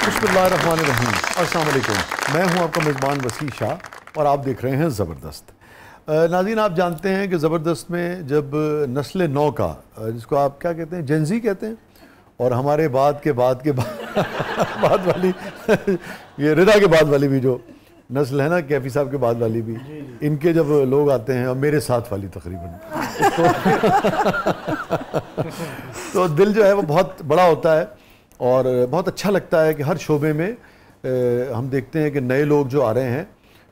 बिस्मिल्लाहिर्रहमानिर्रहीम। अस्सलाम वालेकुम। मैं हूं आपका मेज़बान वसी शाह और आप देख रहे हैं ज़बरदस्त। नाज़रीन, आप जानते हैं कि ज़बरदस्त में जब नस्ल नौ का, जिसको आप क्या कहते हैं, जेनज़ी कहते हैं, और हमारे बाद वाली ये रिदा के बाद वाली भी जो नस्ल है ना, कैफी साहब के बाद वाली भी, इनके जब लोग आते हैं, और मेरे साथ वाली तकरीबन तो दिल जो है वो बहुत बड़ा होता है और बहुत अच्छा लगता है कि हर शोबे में हम देखते हैं कि नए लोग जो आ रहे हैं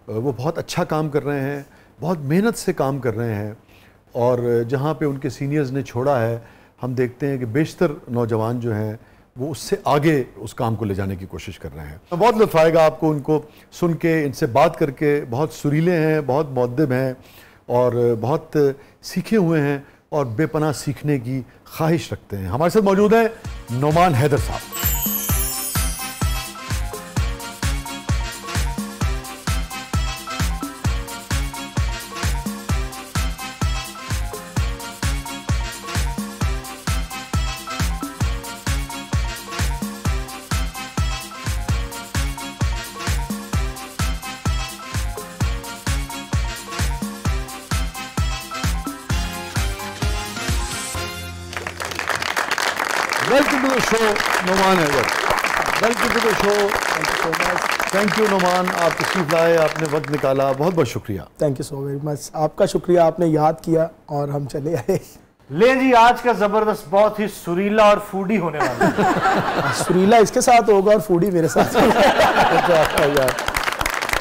वो बहुत अच्छा काम कर रहे हैं, बहुत मेहनत से काम कर रहे हैं, और जहाँ पे उनके सीनियर्स ने छोड़ा है हम देखते हैं कि बेशतर नौजवान जो हैं वो उससे आगे उस काम को ले जाने की कोशिश कर रहे हैं। बहुत लुत्फ़ आएगा आपको उनको सुन के, इनसे बात करके। बहुत सुरीले हैं, बहुत मुअद्दिब हैं और बहुत सीखे हुए हैं और बेपनाह सीखने की ख्वाहिश रखते हैं। हमारे साथ मौजूद हैं नोमान हैदर साहब। Welcome to the show Noman Haider. Welcome to the show. Thank you Noman, आप तशरीफ लाए, आपने वक्त निकाला, बहुत बहुत शुक्रिया। Thank you so very much. आपका शुक्रिया, आपने याद किया और हम चले आए। ले जी, आज का जबरदस्त बहुत ही सुरीला और फूडी होने वाला है। सुरीला इसके साथ होगा और फूडी मेरे साथ यार,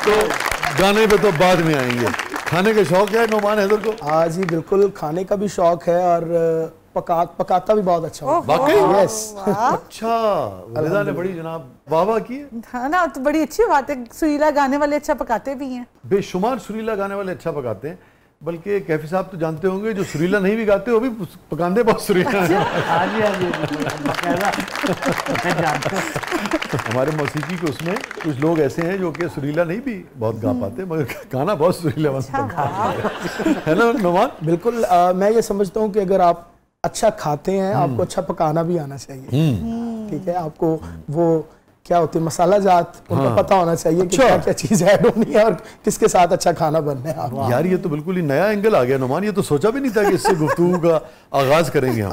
तो गाने पे तो बाद में आएंगे। खाने का शौक है नोमान हैदर को? हाँ जी, बिल्कुल, खाने का भी शौक है और पकाता भी बहुत अच्छा है। वाकई? यस। अच्छा, रिदा ने बड़ी जनाब वाह की है। हाँ ना, तो बड़ी अच्छी बात है। सुरीला गाने वाले अच्छा पकाते भी हैं। बेशुमार सुरीला गाने वाले अच्छा पकाते हैं, बल्कि कैफी साहब तो जानते होंगे जो सुरीला नहीं भी गाते वो भी पकाते बहुत सुरीला हैं। हाँ जी, हाँ जी, हमारे मौसीकी के उसमें कुछ लोग ऐसे हैं जो कि सुरीला नहीं भी बहुत गा पाते, मगर गाना बहुत सुरीला है ना नोमान? बिल्कुल। मैं ये समझता हूँ कि अगर आप अच्छा खाते हैं, आपको अच्छा पकाना भी आना चाहिए। ठीक है, आपको वो क्या होती है मसाला जात, उनका पता होना चाहिए कि क्या क्या चीज ऐड होनी है और किसके साथ अच्छा खाना बनना है आपको। यार, ये तो बिल्कुल ही नया एंगल आ गया नोमान, ये तो सोचा भी नहीं था कि इससे गुफ्तगू का आगाज करेंगे हम।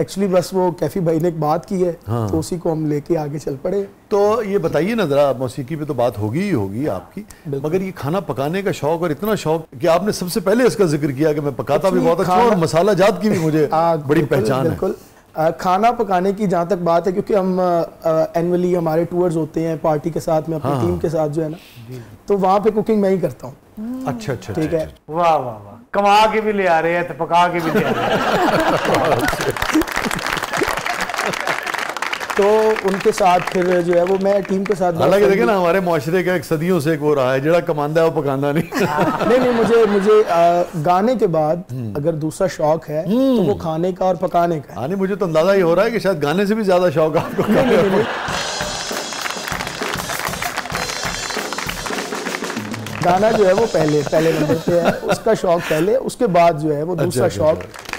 एक्चुअली बस वो कैफी भाई ने एक बात की है, तो उसी को हम लेके आगे चल पड़े। तो ये बताइए ना जरा, मौसीकी पे तो बात होगी ही होगी आपकी, मगर ये खाना पकाने का शौक, और इतना शौक कि आपने सबसे पहले इसका जिक्र किया कि मैं पकाता भी बहुत अच्छा और मसाला जात की भी मुझे बड़ी पहचान है। खाना पकाने की जहाँ तक बात है, क्योंकि हम एनुअली हमारे टूर्स होते हैं पार्टी के साथ में, अपनी टीम के साथ जो है ना, तो वहाँ पे कुकिंग मैं ही करता हूँ। अच्छा अच्छा, ठीक है। वाह वाह वाह, कमा के भी ले आ रहे हैं तो पका के भी ले आ रहे हैं। तो उनके साथ फिर जो है वो मैं टीम के साथ, हालांकि देखे ना हमारे माशरे का एक सदियों से एक वो रहा है, जड़ा कमांदा है वो पकांदा नहीं। नहीं, मुझे गाने के बाद अगर दूसरा शौक है तो वो खाने का और पकाने का। हाँ, नहीं, मुझे तो अंदाजा ही हो रहा है कि शायद गाने से भी ज्यादा शौक आपको। नहीं। गाना जो है वो पहले नंबर पे है, उसका शौक पहले, उसके बाद जो है वो दूसरा शौक।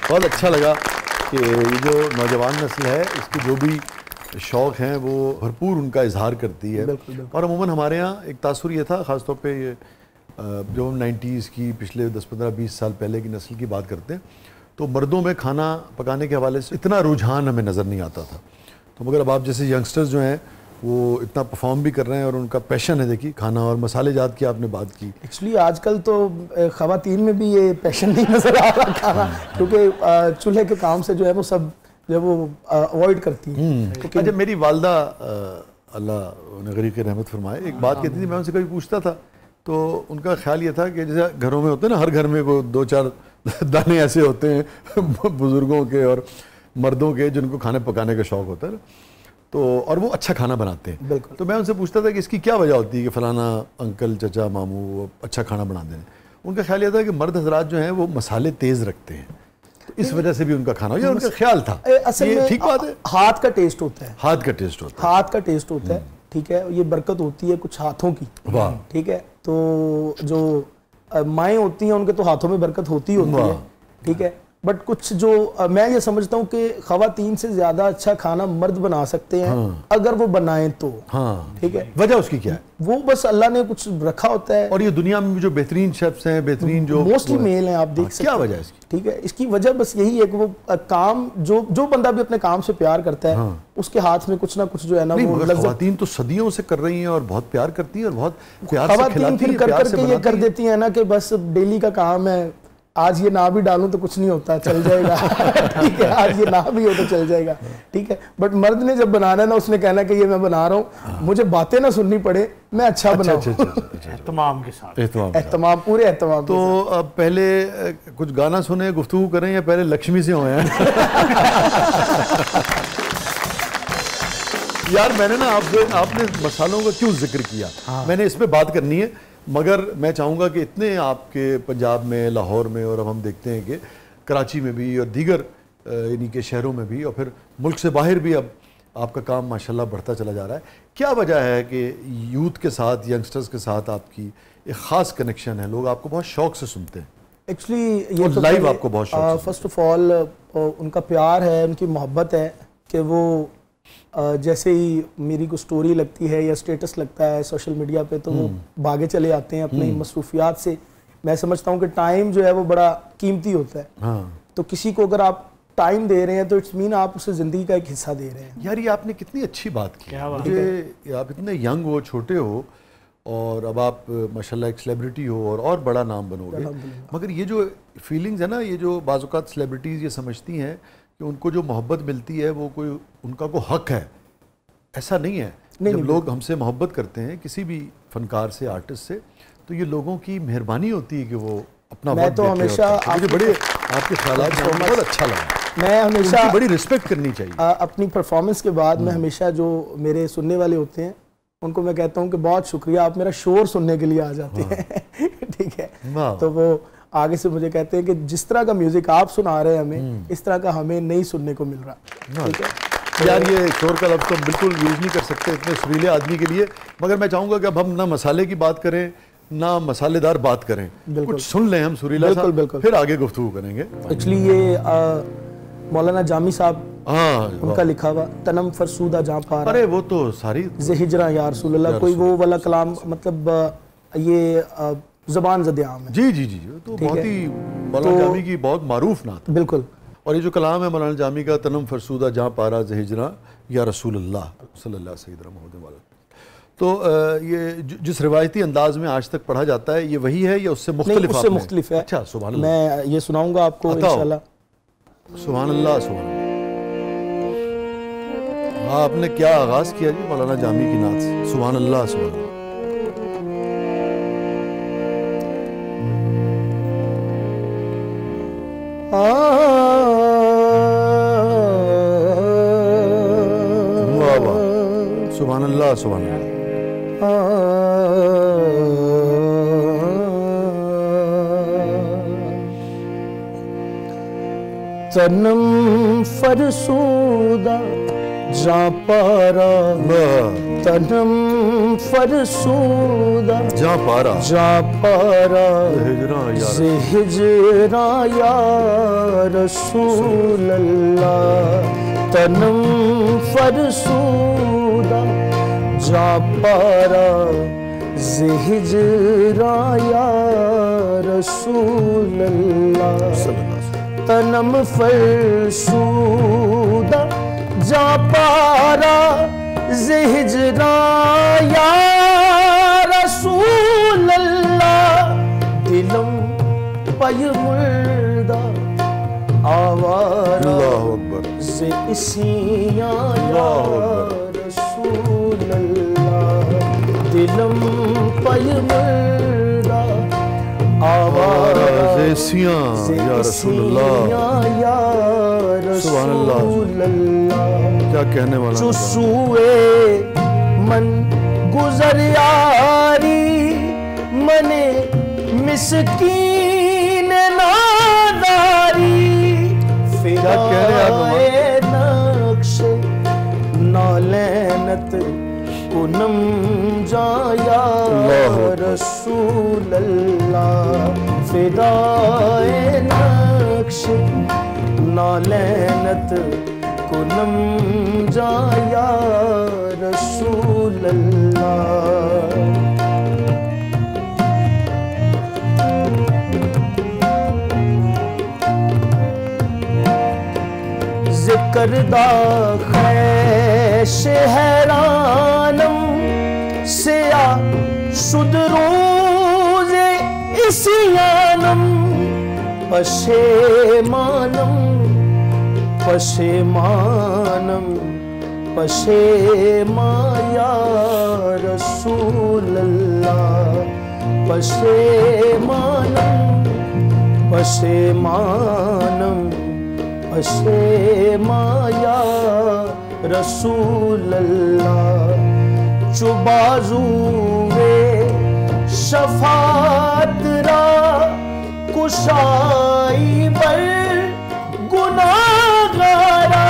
बहुत अच्छा लगा कि ये जो नौजवान नस्ल है इसकी जो भी शौक़ हैं वो भरपूर उनका इजहार करती है। बिल्कुल। और अमूमन हमारे यहाँ एक तासुर ये था, ख़ासतौर पे ये जो हम 90s की, पिछले 10-15-20 साल पहले की नस्ल की बात करते हैं, तो मर्दों में खाना पकाने के हवाले से इतना रुझान हमें नज़र नहीं आता था। तो मगर अब आप जैसे यंगस्टर्स जो हैं वो इतना परफॉर्म भी कर रहे हैं और उनका पैशन है, देखिए, खाना और मसाले जात की आपने बात की। एक्चुअली आजकल तो ख़वातीन में भी ये पैशन नहीं नज़र आ रहा खाना, क्योंकि चूल्हे के काम से जो है वो सब जब वो अवॉइड करती है। अच्छा, मेरी वालदा अल्लाह ने गरीब की रहमत फरमाए, एक बात कहती थी, मैं उनसे कभी पूछता था तो उनका ख्याल ये था कि जैसे घरों में होते हैं ना, हर घर में वो 2-4 दाने ऐसे होते हैं बुजुर्गों के और मर्दों के जिनको खाने पकाने का शौक़ होता है, तो और वो अच्छा खाना बनाते हैं। तो मैं उनसे पूछता था कि इसकी क्या वजह होती है कि फ़लाना अंकल, चचा, मामू वो अच्छा खाना बनाते हैं। उनका ख्याल ये था कि मर्द हजरात जो हैं वो मसाले तेज़ रखते हैं, तो इस वजह से भी उनका खाना, ये उनका ख्याल था। असल में ठीक बात है, हाथ का टेस्ट होता है। हाथ का टेस्ट होता है। ठीक है, ये बरकत होती है कुछ हाथों की। वाह। ठीक है, तो जो माएँ होती हैं उनके तो हाथों में बरकत होती है। ठीक है, बट कुछ जो मैं ये समझता हूँ कि ख़वातीन से ज़्यादा अच्छा खाना मर्द बना सकते हैं, अगर वो बनाएं तो। ठीक है, वजह उसकी क्या है? वो बस अल्लाह ने कुछ रखा होता है। और ये दुनिया में जो बेहतरीन शेफ्स हैं, बेहतरीन जो मोस्टली मेल हैं, आप देख सकते हैं। क्या वजह है इसकी? ठीक है, इसकी वजह बस यही है कि वो काम जो बंदा भी अपने काम से प्यार करता है, उसके हाथ में कुछ ना कुछ जो है ना वो ख़वातीन तो सदियों से कर रही हैं और बहुत प्यार करती हैं और बहुत प्यार से खिलाती हैं, फिर कर करके ये कर देती हैं ना कि बस डेली का काम है, आज ये ना भी डालूं तो कुछ नहीं होता, चल जाएगा। ठीक है, आज ये ना भी हो तो चल जाएगा। ठीक है, बट मर्द ने जब बनाना है ना, उसने कहना कि ये मैं बना रहा हूँ, मुझे बातें ना सुननी पड़े, मैं अच्छा बनाऊं। एहतमाम के साथ, एहतमाम, पूरे एहतमाम। तो अब पहले कुछ गाना सुने, गुफ्तगू करें, या पहले लक्ष्मी से होए हैं? यार मैंने ना आपने मसालों का क्यों जिक्र किया, मैंने इस पे बात करनी है, मगर मैं चाहूँगा कि इतने आपके पंजाब में, लाहौर में, और अब हम देखते हैं कि कराची में भी और दीगर यानी के शहरों में भी, और फिर मुल्क से बाहर भी अब आपका काम माशाल्लाह बढ़ता चला जा रहा है। क्या वजह है कि यूथ के साथ, यंगस्टर्स के साथ आपकी एक ख़ास कनेक्शन है, लोग आपको बहुत शौक से सुनते हैं? एक्चुअली ये तो लाइव आपको बहुत शौक, फर्स्ट ऑफ ऑल उनका प्यार है, उनकी मोहब्बत है कि वो जैसे ही मेरी को स्टोरी लगती है या स्टेटस लगता है सोशल मीडिया पे, तो वो भागे चले आते हैं अपनी मसरूफियात से। मैं समझता हूँ कि टाइम जो है वो बड़ा कीमती होता है। तो किसी को अगर आप टाइम दे रहे हैं तो इट्स मीन आप उसे ज़िंदगी का एक हिस्सा दे रहे हैं। यार ये आपने कितनी अच्छी बात की। मुझे आप इतने यंग हो, छोटे हो, और अब आप माशाल्लाह एक सेलिब्रिटी हो और बड़ा नाम बनोगे, मगर ये जो फीलिंग्स है ना, ये जो बाज़ औक़ात सेलिब्रिटीज़ ये समझती हैं कि उनको जो मोहब्बत मिलती है वो कोई उनका को हक है, ऐसा नहीं है। जब लोग हमसे मोहब्बत करते हैं किसी भी फनकार से, आर्टिस्ट से, तो ये लोगों की मेहरबानी होती है कि वो अपना मैं तो हमेशा मुझे बड़े आपके ख्यालात बहुत अच्छा लगा। मैं हमेशा बड़ी रिस्पेक्ट करनी चाहिए अपनी परफॉर्मेंस के बाद। मैं हमेशा जो मेरे सुनने वाले होते हैं उनको मैं कहता हूँ कि बहुत शुक्रिया, आप मेरा शोर सुनने के लिए आ जाते हैं। ठीक है, तो वो आगे से मुझे कहते हैं कि जिस तरह का म्यूजिक आप सुना रहे हैं हमें, इस तरह का हमें नहीं सुनने को मिल रहा। ठीक है यार, ये शोर का लफ्ज़ तो हम बिल्कुल यूज़ नहीं कर सकते इतने सुरीले आदमी के लिए, मगर मैं चाहूँगा कि अब हम ना मसाले की बात करें ना मसालेदार बात करें, कुछ सुन लें हम सुरीला सा, फिर आगे गुफ्तगू करेंगे। एक्चुअली ये मौलाना जामी साहब, उनका लिखा हुआ तनम फरसूदा जहाँ पारा, अरे वो तो सारी हिजरा या रसूल अल्लाह, कोई वो वाला कलाम, मतलब ये ज़बान ज़द-ए-आम है। जी जी जी, तो बहुत ही मौलाना जामी की बहुत मारूफ नात। बिल्कुल। और ये जो कलाम है मौलाना जामी का, तनम फरसूदा जहाँ पारा हिजरा या रसूल अल्लाह सल्लल्लाहु अलैहि वसल्लम, तो ये जिस रिवायती अंदाज में आज तक पढ़ा जाता है, ये वही है या उससे मुख्तलिफ? उससे मुख्तलिफ है। अच्छा, सुभान अल्लाह। मैं ये सुनाऊंगा आपको इंशाल्लाह। सुभान अल्लाह, सुभान अल्लाह। आपने क्या आगाज किया जी मौलाना जामी की नात से? सुभान अल्लाह, सुभान अल्लाह। वाह वाह, सुभान अल्लाह, सुभान अल्लाह। तनम फरसूदा जा पारा, तनम फरसूदा जा पारा, हिजरा या रसूल अल्लाह, तनम फरसूदा जा पारा, हिजरा या रसूल अल्लाह, तनम फरसूदा जा पारा, हिजरा या रसूल अल्लाह, दिलम पय मुर्दा आवारा, से इसिया या रसूल अल्लाह, दिलम पय मुर्दा आवारा, से इसिया या रसूल अल्लाह, सुभान अल्लाह। क्या कहने वाला, चुसूए मन गुजर यारी, मने मिस्कीन नादारी, फिराए नक्शे नौलैनत कुनम जाया रसूल अल्लाह, फिराए बख्श नौलैनत कुनम जाया रसूल अल्लाह। जिक्रदा खैश हैरानम सिया शुद्रोज़े इसियानम पशेमानम पशेमानम पशेमाया रसूल अल्लाह। पशेमानम पशेमानम पशेमाया रसूल अल्लाह। चुबाज़ुए शफ़ात रा कुशाई बर गुनाहगारा।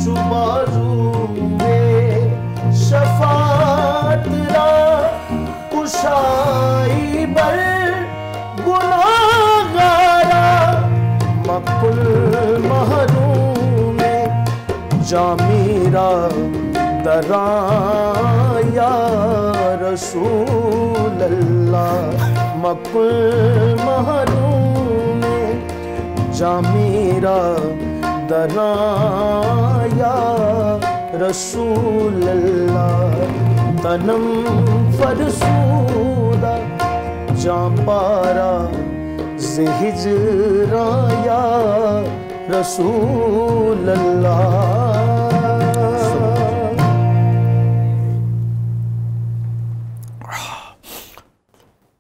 चुबाज़ुए शफ़ात रा कुशाई बर गुनाहगारा। मकुल महरूम जामीरा दराया रसूल अल्लाह। मकुल महरूम जामीरा दराया रसूल अल्लाह। तनम फरसूदा जापारा हिजराया रसूल अल्लाह।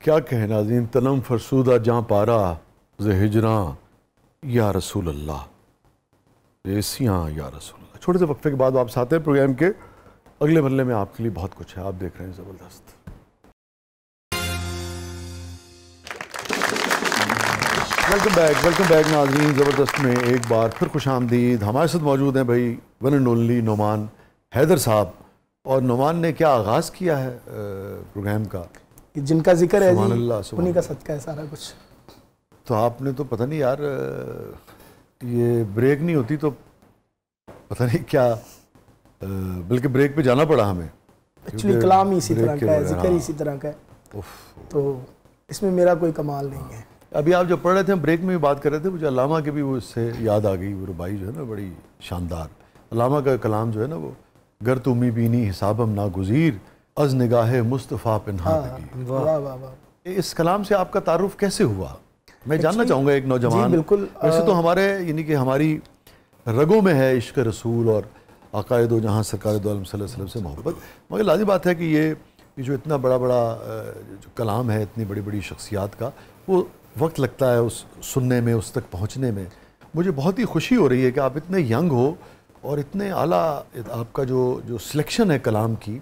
क्या कहें नाज़रीन, तनम फरसूदा जहाँ पारा ज़े हिजरा या रसूल अल्लाह, ऐसियाँ या रसूल अल्लाह। छोटे से वक्फे के बाद वापस आते हैं प्रोग्राम के अगले मरले में। आपके लिए बहुत कुछ है, आप देख रहे हैं ज़बरदस्त। वेलकम बैक नाज़रीन। ज़बरदस्त में एक बार फिर खुश आमदीद। हमारे साथ मौजूद हैं भाई one and only Noman Haider साहब। और नोमान ने क्या आगाज़ किया है प्रोग्राम का, जिनका जिक्र है सुभान जी, अल्लाह, उन्हीं का सदका है सारा कुछ। तो आपने तो पता नहीं यार, ये ब्रेक नहीं होती तो पता नहीं क्या, बल्कि ब्रेक पे जाना पड़ा हमें। एक्चुअली कलाम ही इसी तरह का है, जिक्र ही इसी तरह का है, तो इसमें मेरा कोई कमाल नहीं है। अभी आप जब पढ़ रहे थे, हम ब्रेक में भी बात कर रहे थे, मुझे अल्लामा के भी वो इससे याद आ गई। वो रुबाई जो है ना बड़ी शानदार, अल्लामा का कलाम जो है ना वो, गर तुमी बीनी हिसाबम नागुज़ीर अज़ निगाहे मुस्तफ़ा पिन्हा लगी। वाह वाह वाह। इस कलाम से आपका तारुफ कैसे हुआ, मैं जानना चाहूँगा। एक नौजवान, बिल्कुल, वैसे तो हमारे यानी कि हमारी रगों में है इश्क रसूल और आक़ाए दो जहाँ सरकार दो आलम सल्लल्लाहु अलैहि वसल्लम से मोहब्बत, मगर लाज़िम बात है कि ये जो इतना बड़ा जो कलाम है, इतनी बड़ी बड़ी शख्सियात का, वो वक्त लगता है उस सुनने में, उस तक पहुँचने में। मुझे बहुत ही खुशी हो रही है कि आप इतने यंग हो और इतने आला आपका जो सिलेक्शन है कलाम की,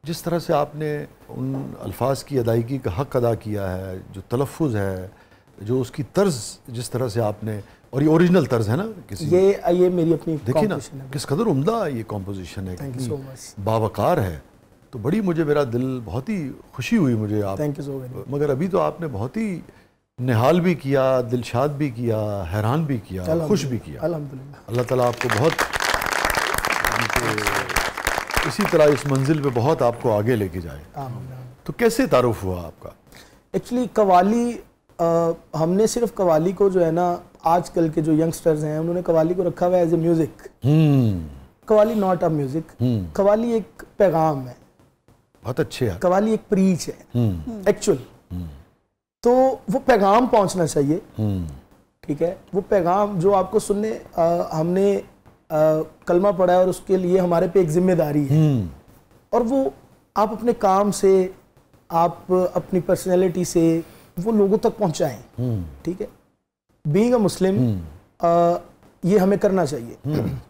जिस तरह से आपने उन अल्फाज की अदायगी का हक़ अदा किया है, जो तलफ़ुज़ है, जो उसकी तर्ज जिस तरह से आपने, और ये ओरिजिनल तर्ज है ना किसी, ये मेरी अपनी देखिए ना किस कदर उम्दा ये कॉम्पोजिशन है, थैंक यू सो मच, बावकार है। तो बड़ी मुझे, मेरा दिल बहुत ही खुशी हुई मुझे आप, थैंक यू सो मच। मगर अभी तो आपने बहुत ही निहाल भी किया, दिलशाद भी किया, हैरान भी किया, खुश भी किया। अल्हम्दुलिल्लाह। अल्लाह ताला आपको बहुत इसी तरह इस मंजिल पे बहुत आपको आगे लेके जाए। तो कैसे तारुफ हुआ आपका? एक्चुअली कवाली, हमने सिर्फ कवाली को जो है ना, आजकल के जो यंगस्टर्स हैं उन्होंने कवाली को रखा हुआ है as a music. Qawwali not a music, qawwali एक पैगाम है। बहुत अच्छे है। कवाली एक प्रीच है एक्चुअल, तो वो पैगाम पहुंचना चाहिए, ठीक है। वो पैगाम जो आपको सुनने, हमने कलमा पढ़ा है और उसके लिए हमारे पे एक जिम्मेदारी है, और वो आप अपने काम से, आप अपनी पर्सनैलिटी से वो लोगों तक पहुंचाएं, ठीक है। बीइंग अ मुस्लिम ये हमें करना चाहिए,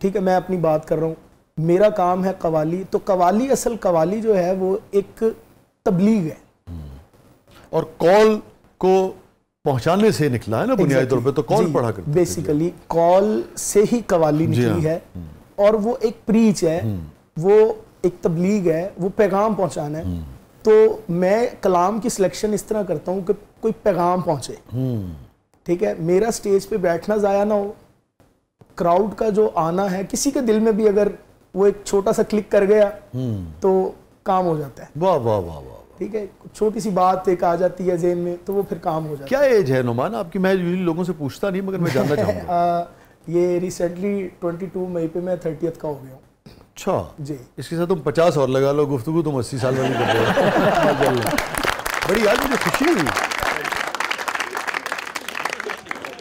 ठीक है। मैं अपनी बात कर रहा हूँ, मेरा काम है कवाली, तो कवाली, असल कवाली जो है वो एक तबलीग है, और कॉल को पहुंचाने से निकला है ना बुनियादी तौर पे, तो कॉल पढ़ा करते बेसिकली कॉल से ही कवाली निकली है, और वो एक प्रीच है, वो एक तबलीग है, वो पैगाम पहुंचाना है। तो मैं कलाम की सिलेक्शन इस तरह करता हूं कि कोई पैगाम पहुंचे, ठीक है, मेरा स्टेज पे बैठना ज़ाया ना हो, क्राउड का जो आना है, किसी के दिल में भी अगर वो एक छोटा सा क्लिक कर गया तो काम हो जाता है। वाह वाह वाह वाह। ठीक है, छोटी सी बात एक आ जाती है ज़हन में तो वो फिर काम हो जाता है। क्या एज है नुमान आपकी? मैं यूजुअली लोगों से पूछता नहीं मगर मैं जानना चाहूँगा। ये रिसेंटली 22 मई पे मैं 30th का हो गया हूँ। अच्छा जी, इसके साथ तुम 50 और लगा लो, गुफ्तगू तुम 80 साल वाली कर रहे हो। बड़ी याद मुझे खुशी हुई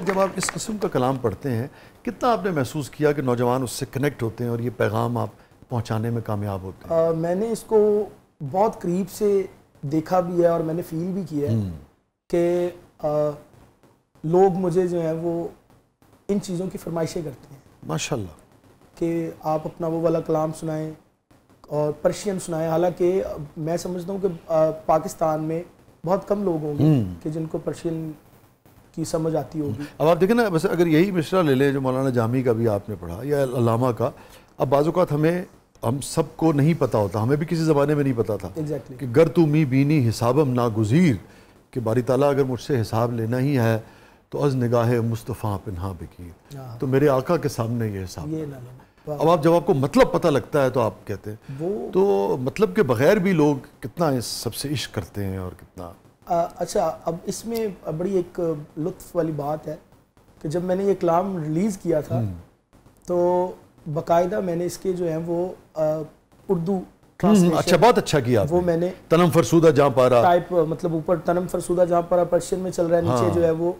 जब आप इस किस्म का कलाम पढ़ते हैं। कितना आपने महसूस किया कि नौजवान उससे कनेक्ट होते हैं और ये पैगाम आप पहुंचाने में कामयाब होते हैं? मैंने इसको बहुत करीब से देखा भी है और मैंने फील भी किया है कि लोग मुझे जो है वो इन चीज़ों की फरमाइशें करते हैं माशाल्लाह कि आप अपना वो वाला कलाम सुनाएं और पर्शियन सुनाएं। हालांकि मैं समझता हूँ कि पाकिस्तान में बहुत कम लोग होंगे कि जिनको पर्शियन की समझ आती होगी। अब आप देखें ना, बस अगर यही मिसरा ले लें जो मौलाना जामी का भी आपने पढ़ा या अल्लामा का, अब बाज़-औक़ात हम सबको नहीं पता होता, हमें भी किसी ज़माने में नहीं पता था एग्जैक्टली कि गर तू मी बीनी हिसाबम नागुज़ीर, कि बारी ताला अगर मुझसे हिसाब लेना ही है तो अज़ निगाह मुस्तफ़ा पिन्हा बिकीर, तो मेरे आका के सामने ये हिसाब। ये ना अब आप जब आपको मतलब पता लगता है तो आप कहते हैं वो तो मतलब के बगैर भी लोग कितना इस सबसे इश्क करते हैं और कितना। अच्छा, अब इसमें बड़ी एक लुत्फ वाली बात है कि जब मैंने ये कलाम रिलीज़ किया था तो बाकायदा मैंने इसके जो है वो उर्दू ट्रांसलेशन, अच्छा, बहुत अच्छा किया वो मैंने तनम फरसूदा जहाँ पारा टाइप, मतलब ऊपर तनम फरसूदा जहाँ पारा पर्शियन में चल रहा है, नीचे जो है वो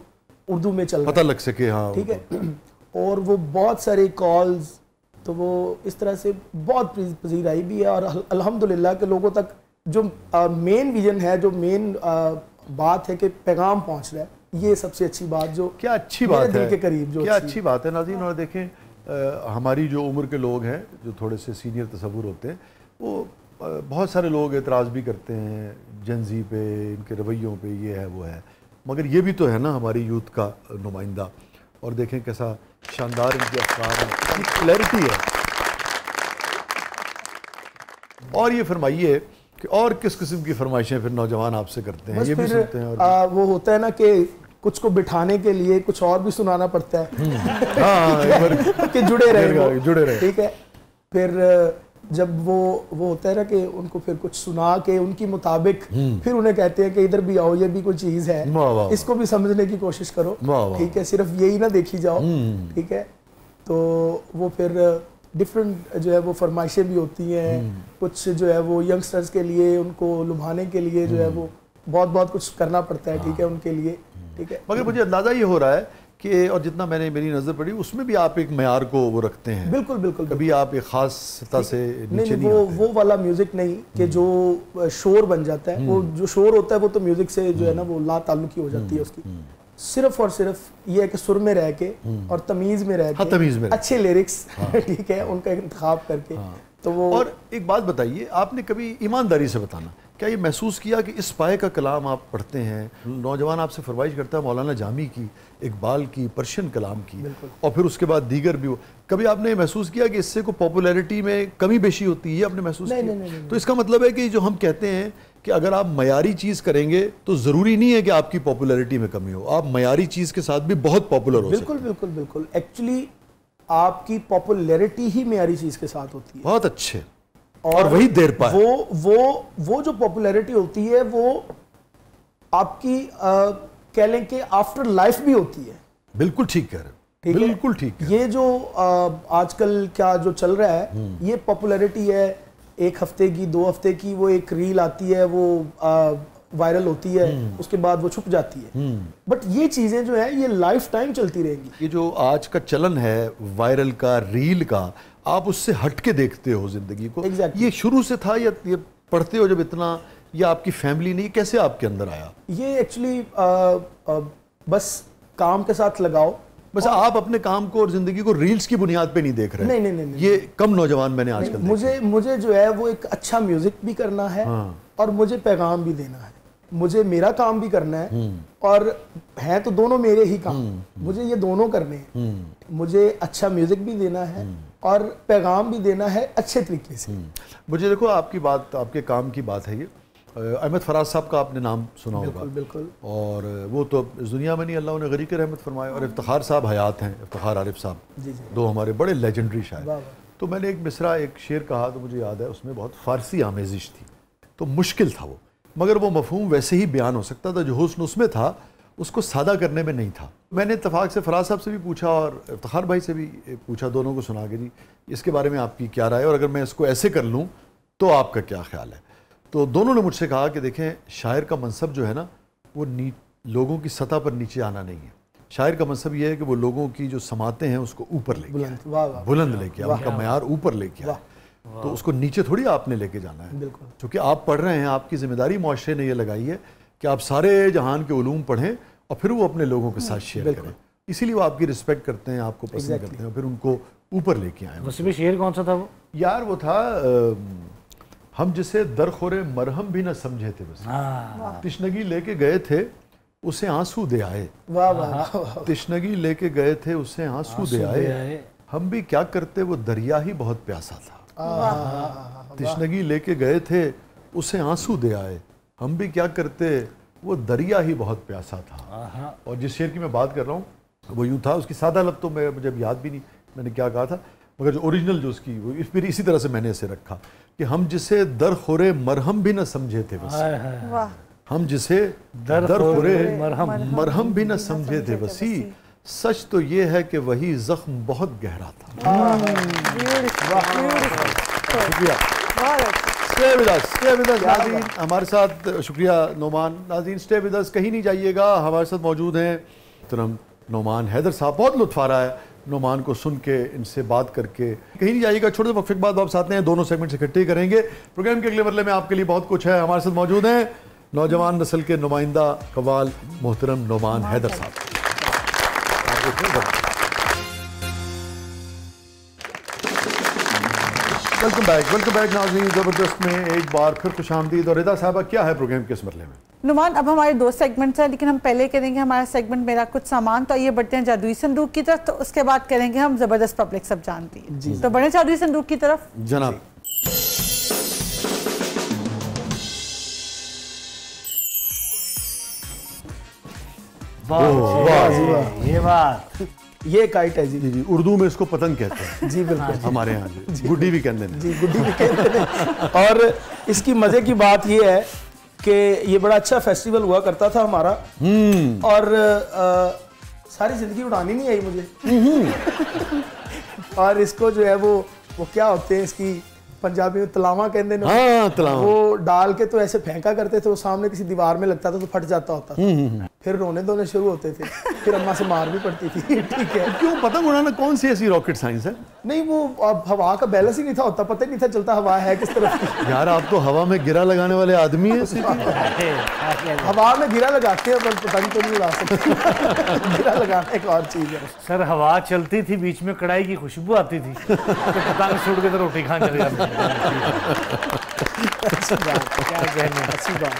उर्दू में चल रहा है, पता लग सके। हाँ, ठीक है। और वो बहुत सारे कॉल्स, तो वो इस तरह से बहुत पजीर आई भी है और अल्हम्दुलिल्लाह के लोगों तक जो मेन विजन है, जो मेन बात है कि पैगाम पहुंच रहा है, ये सबसे अच्छी बात, जो क्या अच्छी बात है, दिल के करीब जो क्या अच्छी बात है नाज़रीन। और देखें हमारी जो उम्र के लोग हैं जो थोड़े से सीनियर तसव्वुर होते हैं, वो बहुत सारे लोग एतराज़ भी करते हैं जेंजी पे, इनके रवैयों पे, ये है वो है, मगर ये भी तो है ना हमारी यूथ का नुमाइंदा। और देखें कैसा शानदार इनके अफकार है, क्लैरिटी है। और ये फरमाइए कि और किस किस्म की फरमाइशें फिर नौजवान आपसे करते हैं? ये भी सुनते हैं और वो होता है ना कि कुछ को बिठाने के लिए कुछ और भी सुनाना पड़ता है। हाँ, कि जुड़े रहे, ठीक है। फिर जब वो होता है ना कि उनको फिर कुछ सुना के उनकी मुताबिक फिर उन्हें कहते हैं कि इधर भी आओ, ये भी कोई चीज़ है, इसको भी समझने की कोशिश करो, ठीक है, सिर्फ यही ना देखी जाओ, ठीक है। तो वो फिर डिफरेंट जो है वो फरमाइशें भी होती हैं, कुछ जो है वो यंगस्टर्स के लिए, उनको लुभाने के लिए जो है वो बहुत कुछ करना पड़ता है, ठीक है, उनके लिए, ठीक है। मगर मुझे अंदाज़ा ये हो रहा है कि, और जितना मैंने मेरी नज़र पड़ी उसमें भी आप एक मयार को वो रखते हैं। बिल्कुल बिल्कुल, कभी आप एक खास सतह से नीचे नहीं आते। वो वाला म्यूजिक नहीं कि जो शोर बन जाता है, वो जो शोर होता है वो तो म्यूजिक से जो है ना वो ला ताल्लुकी हो जाती है उसकी। सिर्फ और सिर्फ ये है कि सुर में रह के और तमीज़ में रह के, तमीज़ में अच्छे लिरिक्स, ठीक है, उनका इंतखाब करके, तो वो। और एक बात बताइए, आपने कभी ईमानदारी से बताना, क्या ये महसूस किया कि इस पाए का कलाम आप पढ़ते हैं, नौजवान आपसे फरमाइश करता है मौलाना जामी की, इकबाल की, पर्शियन कलाम की, और फिर उसके बाद दीगर भी हो, कभी आपने महसूस किया कि इससे को पॉपुलैरिटी में कमी बेशी होती है? आपने महसूस किया? नहीं। तो इसका मतलब है कि जो हम कहते हैं कि अगर आप मयारी चीज़ करेंगे तो ज़रूरी नहीं है कि आपकी पॉपुलैरिटी में कमी हो, आप मयारी चीज़ के साथ भी बहुत पॉपुलर हो सकते हैं। बिल्कुल। एक्चुअली आपकी पॉपुलैरिटी ही मयारी चीज़ के साथ होती है। बहुत अच्छे, और वही देर पाए। वो जो पॉपुलैरिटी होती है वो आपकी कह लें कि आफ्टर लाइफ भी होती है। बिल्कुल ठीक कह रहे हैं, बिल्कुल ठीक है। ये जो आजकल क्या जो चल रहा है, ये पॉपुलैरिटी है, एक हफ्ते की, 2 हफ्ते की, वो एक रील आती है, वो वायरल होती है, उसके बाद वो छुप जाती है। बट ये चीजें जो है ये लाइफ टाइम चलती रहेंगी। ये जो आज का चलन है वायरल का, रील का, आप उससे हट के देखते हो जिंदगी को। Exactly. ये शुरू से था या ये पढ़ते हो जब इतना, या आपकी फैमिली ने, कैसे आपके अंदर आया? ये एक्चुअली बस काम के साथ लगाओ, बस आप अपने काम को और जिंदगी को रील्स की बुनियाद पे नहीं देख रहे। नहीं। ये कम नौजवान मैंने आजकल मुझे जो है वो एक अच्छा म्यूजिक भी करना है, और मुझे पैगाम भी देना है, मुझे मेरा काम भी करना है, और है तो दोनों मेरे ही काम, मुझे ये दोनों करने हैं। मुझे अच्छा म्यूजिक भी देना है और पैगाम भी देना है अच्छे तरीके से। मुझे देखो, आपकी बात, आपके काम की बात है ये, अहमद फराज साहब का आपने नाम सुना होगा, बिल्कुल। और वो तो इस दुनिया में नहीं, अल्लाह उन्हें गरीक रहमत फरमाए। और इफ्तिखार साहब हयात हैं, इफ्तिखार आरिफ साहब, दो हमारे बड़े लेजेंडरी शायर। तो मैंने एक मिसरा, एक शेर कहा तो मुझे याद है, उसमें बहुत फ़ारसी आमेजिश थी, तो मुश्किल था वो, मगर वो मफहूम वैसे ही बयान हो सकता था, जो हुस्न उसमें था उसको सादा करने में नहीं था। मैंने इत्तफाक से फराज साहब से भी पूछा और इफ्तिखार भाई से भी पूछा, दोनों को सुना के, जी इसके बारे में आपकी क्या राय है, और अगर मैं इसको ऐसे कर लूँ तो आपका क्या ख्याल है। तो दोनों ने मुझसे कहा कि देखें, शायर का मनसब जो है ना, वो लोगों की सतह पर नीचे आना नहीं है। शायर का मनसब ये है कि वो लोगों की जो समातें हैं उसको ऊपर लेके आए, बुलंद लेके आए, उनका मयार ऊपर लेके आए। तो उसको नीचे थोड़ी आपने लेके जाना है, क्योंकि आप पढ़ रहे हैं, आपकी जिम्मेदारी मुआशरे ने ये लगाई है कि आप सारे जहान के उलूम पढ़ें और फिर वो अपने लोगों के साथ शेयर करें। इसीलिए वो आपकी रिस्पेक्ट करते हैं, आपको पसंद करते हैं, और फिर उनको ऊपर लेके आए। उसमें शेर कौन सा था वो यार? वो था हम जिसे दरखोरे मरहम भी न समझे थे, बस तिश्नगी लेके गए थे उसे आंसू दे आए। वाह वाह। तिश्नगी लेके गए थे उसे आंसू दे आए, हम भी क्या करते वो दरिया ही बहुत प्यासा था। तिश्नगी लेके गए थे उसे आंसू दे आए, हम भी क्या करते वो दरिया ही बहुत प्यासा था। और जिस शेर की मैं बात कर रहा हूँ वो यूँ था, उसकी सादा लब तो मुझे अब याद भी नहीं मैंने क्या कहा था, मगर जो ओरिजिनल जो उसकी, वो फिर इसी तरह से मैंने इसे रखा कि हम जिसे दरखोरे मरहम भी न समझे थे बस, हम जिसे दरखोरे मरहम भी न समझे थे वसी, सच तो ये है कि वही जख्म बहुत गहरा था। शुक्रिया। स्टे विद अस नाज़रीन, हमारे साथ शुक्रिया नोमान। नाज़रीन स्टे विद अस, कहीं नहीं जाइएगा, हमारे साथ मौजूद हैं तुरम नोमान हैदर साहब। बहुत लुत्फ आ रहा है नोमान को सुन के, इनसे बात करके। कहीं नहीं जाइएगा, छोटे से वक्फे के बाद वापस आते हैं, दोनों सेगमेंट इकट्ठे करेंगे। प्रोग्राम के अगले मरले में आपके लिए बहुत कुछ है। हमारे साथ मौजूद हैं नौजवान नस्ल के नुमाइंदा कव्वाल मोहतरम नोमान हैदर साहब। वेलकम बैक नाज़रीन। ज़बरदस्त में एक बार फिर खुशामदीद। और रिदा साहबा, क्या है प्रोग्राम के इस मरले में? नुमान, अब हमारे 2 सेगमेंट्स हैं, लेकिन हम पहले करेंगे हमारा सेगमेंट मेरा कुछ सामान। तो आइए बढ़ते हैं जादुई संदूक की तरफ, तो उसके बाद करेंगे हम जबरदस्त पब्लिक सब जानती है। तो बढ़े जादुई संदूक की तरफ जनाब। ये बात, ये काइट है जी। जी, उर्दू में इसको पतंग कहते हैं। जी बिल्कुल, हमारे यहाँ जी गुड्डी भी कहते हैं। जी गुड्डी भी कहते हैं। और इसकी मजे की बात ये है कि ये बड़ा अच्छा फेस्टिवल हुआ करता था हमारा, और सारी जिंदगी उड़ानी नहीं आई मुझे। और इसको जो है वो क्या होते हैं, इसकी पंजाबी में तलावा कहते हैं। हाँ, तलावा। वो डाल के तो ऐसे फेंका करते थे, वो सामने किसी दीवार में लगता था तो फट जाता होता था। फिर रोने धोने शुरू होते थे, फिर अम्मा से मार भी पड़ती थी। ठीक है, क्यों पतंग उड़ाना कौन सी ऐसी रॉकेट साइंस है? नहीं, वो अब हवा का बैलेंस ही नहीं था होता, पता ही नहीं था चलता हवा है किस तरफ की। यार आप तो हवा में गिरा लगाने वाले आदमी हैं। हवा में गिरा लगाते हैं पर पतंग तो नहीं उड़ा सकते। गिरा लगाना एक और चीज है। सर हवा चलती थी, बीच में कढ़ाई की खुशबू आती थी, तो पतंग छूट के तो रोटी खान चले जाते। अच्छी बात, क्या कहना, अच्छी बात।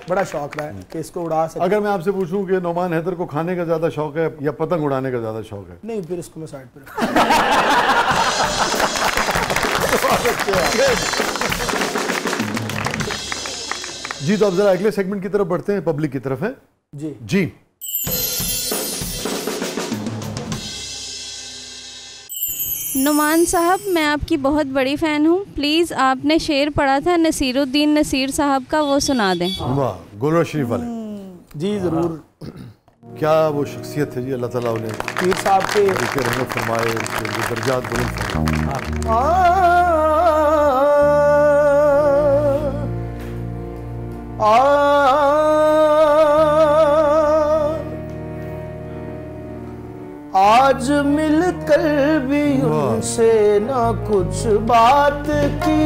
बड़ा शौक रहा है कि इसको उड़ा सके। अगर मैं आपसे पूछूं कि नोमान हैदर को खाने का ज्यादा शौक है या पतंग उड़ाने का ज्यादा शौक है? नहीं, फिर इसको मैं साइड पर जी। तो अब जरा अगले सेगमेंट की तरफ बढ़ते हैं, पब्लिक की तरफ है जी। जी नुमान साहब, मैं आपकी बहुत बड़ी फ़ैन हूँ। प्लीज़ आपने शेर पढ़ा था नसीरुद्दीन नसीर साहब का, वो सुना दें। वाह, गोलरा शरीफ वाले। जी ज़रूर। क्या वो शख्सियत है जी, अल्लाह ताला उन्हें पीर साहब के रहमत फरमाए, उनके दर्जात बुलंद फरमाए। आज मिलकर भी उनसे ना कुछ बात की,